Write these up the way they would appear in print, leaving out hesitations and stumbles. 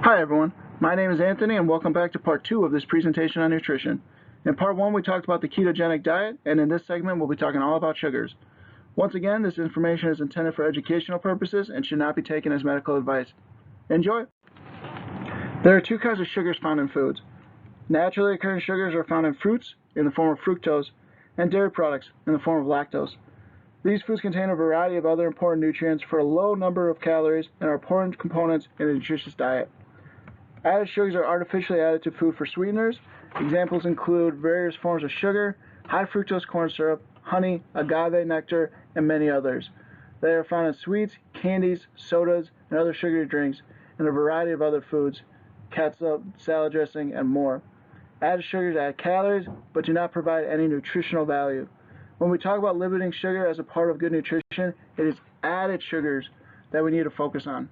Hi everyone, my name is Anthony and welcome back to part 2 of this presentation on nutrition. In part 1 we talked about the ketogenic diet, and in this segment we'll be talking all about sugars. Once again, this information is intended for educational purposes and should not be taken as medical advice. Enjoy! There are two kinds of sugars found in foods. Naturally occurring sugars are found in fruits in the form of fructose and dairy products in the form of lactose. These foods contain a variety of other important nutrients for a low number of calories and are important components in a nutritious diet. Added sugars are artificially added to food for sweeteners. Examples include various forms of sugar, high fructose corn syrup, honey, agave nectar, and many others. They are found in sweets, candies, sodas, and other sugary drinks, and a variety of other foods, ketchup, salad dressing, and more. Added sugars add calories, but do not provide any nutritional value. When we talk about limiting sugar as a part of good nutrition, it is added sugars that we need to focus on.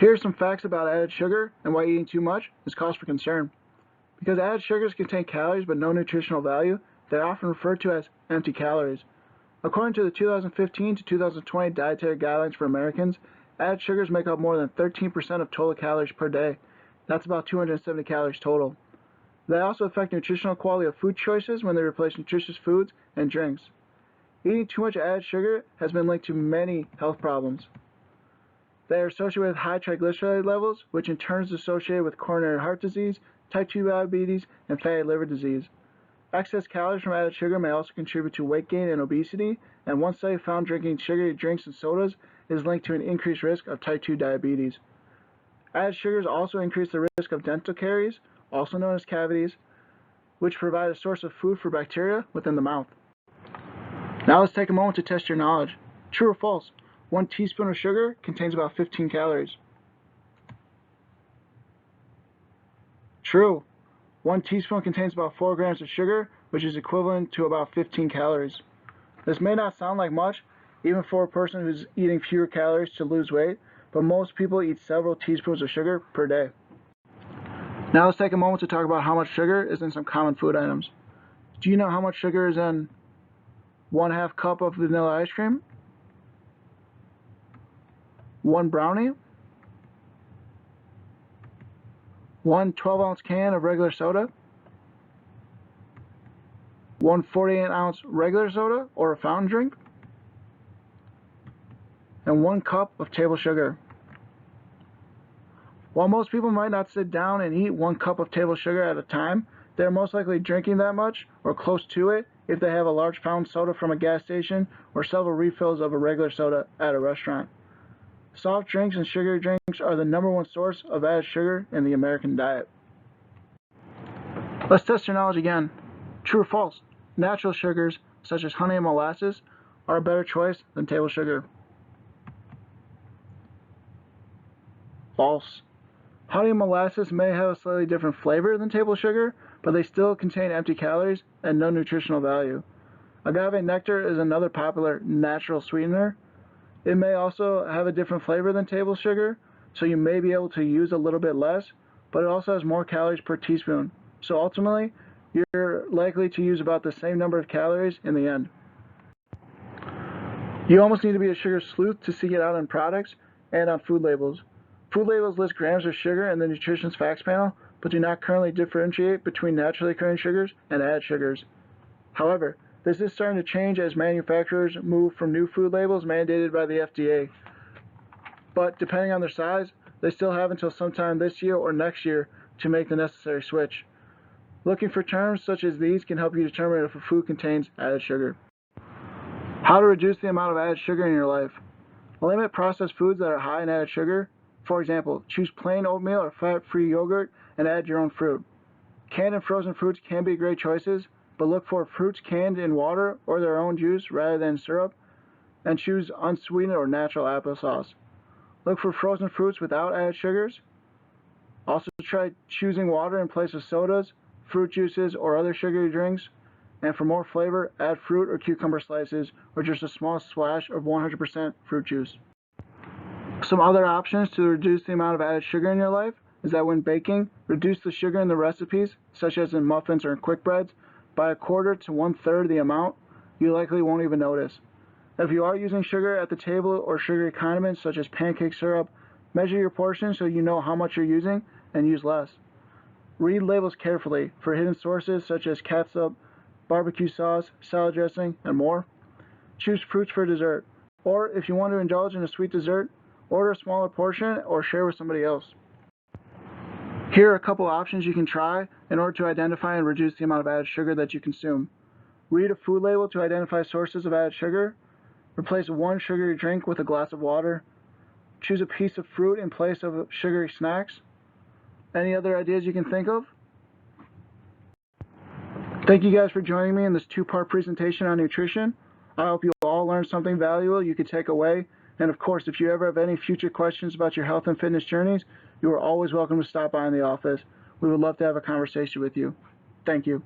Here are some facts about added sugar and why eating too much is cause for concern. Because added sugars contain calories but no nutritional value, they are often referred to as empty calories. According to the 2015 to 2020 Dietary Guidelines for Americans, added sugars make up more than 13% of total calories per day. That's about 270 calories total. They also affect nutritional quality of food choices when they replace nutritious foods and drinks. Eating too much added sugar has been linked to many health problems. They are associated with high triglyceride levels, which in turn is associated with coronary heart disease, type 2 diabetes, and fatty liver disease. Excess calories from added sugar may also contribute to weight gain and obesity, and one study found drinking sugary drinks and sodas is linked to an increased risk of type 2 diabetes. Added sugars also increase the risk of dental caries, also known as cavities, which provide a source of food for bacteria within the mouth. Now let's take a moment to test your knowledge. True or false? 1 teaspoon of sugar contains about 15 calories. True. 1 teaspoon contains about 4 grams of sugar, which is equivalent to about 15 calories. This may not sound like much, even for a person who's eating fewer calories to lose weight, but most people eat several teaspoons of sugar per day. Now let's take a moment to talk about how much sugar is in some common food items. Do you know how much sugar is in 1/2 cup of vanilla ice cream? 1 brownie? 1 12-ounce can of regular soda? 1 48-ounce regular soda or a fountain drink? And 1 cup of table sugar. While most people might not sit down and eat 1 cup of table sugar at a time, they are most likely drinking that much or close to it if they have a large fountain soda from a gas station or several refills of a regular soda at a restaurant. Soft drinks and sugary drinks are the #1 source of added sugar in the American diet. Let's test your knowledge again. True or false? Natural sugars, such as honey and molasses, are a better choice than table sugar. False. Honey and molasses may have a slightly different flavor than table sugar, but they still contain empty calories and no nutritional value. Agave nectar is another popular natural sweetener. It may also have a different flavor than table sugar, so you may be able to use a little bit less, but it also has more calories per teaspoon. So ultimately, you're likely to use about the same number of calories in the end. You almost need to be a sugar sleuth to seek it out in products and on food labels. Food labels list grams of sugar in the nutrition facts panel, but do not currently differentiate between naturally occurring sugars and added sugars. However, this is starting to change as manufacturers move from new food labels mandated by the FDA. But depending on their size, they still have until sometime this year or next year to make the necessary switch. Looking for terms such as these can help you determine if a food contains added sugar. How to reduce the amount of added sugar in your life. Limit processed foods that are high in added sugar. For example, choose plain oatmeal or fat-free yogurt and add your own fruit. Canned and frozen fruits can be great choices, but look for fruits canned in water or their own juice rather than syrup, and choose unsweetened or natural applesauce. Look for frozen fruits without added sugars. Also try choosing water in place of sodas, fruit juices, or other sugary drinks. And for more flavor, add fruit or cucumber slices or just a small splash of 100% fruit juice. Some other options to reduce the amount of added sugar in your life is that when baking, reduce the sugar in the recipes, such as in muffins or in quick breads, by 1/4 to 1/3 the amount. You likely won't even notice. If you are using sugar at the table or sugary condiments such as pancake syrup, Measure your portions so you know how much you're using and use less. Read labels carefully for hidden sources such as catsup, barbecue sauce, salad dressing, and more. Choose fruits for dessert, or if you want to indulge in a sweet dessert, order a smaller portion or share with somebody else. Here are a couple options you can try in order to identify and reduce the amount of added sugar that you consume. Read a food label to identify sources of added sugar. Replace one sugary drink with a glass of water. Choose a piece of fruit in place of sugary snacks. Any other ideas you can think of? Thank you guys for joining me in this two-part presentation on nutrition. I hope you all learned something valuable you could take away. And of course, if you ever have any future questions about your health and fitness journeys, you are always welcome to stop by in the office. We would love to have a conversation with you. Thank you.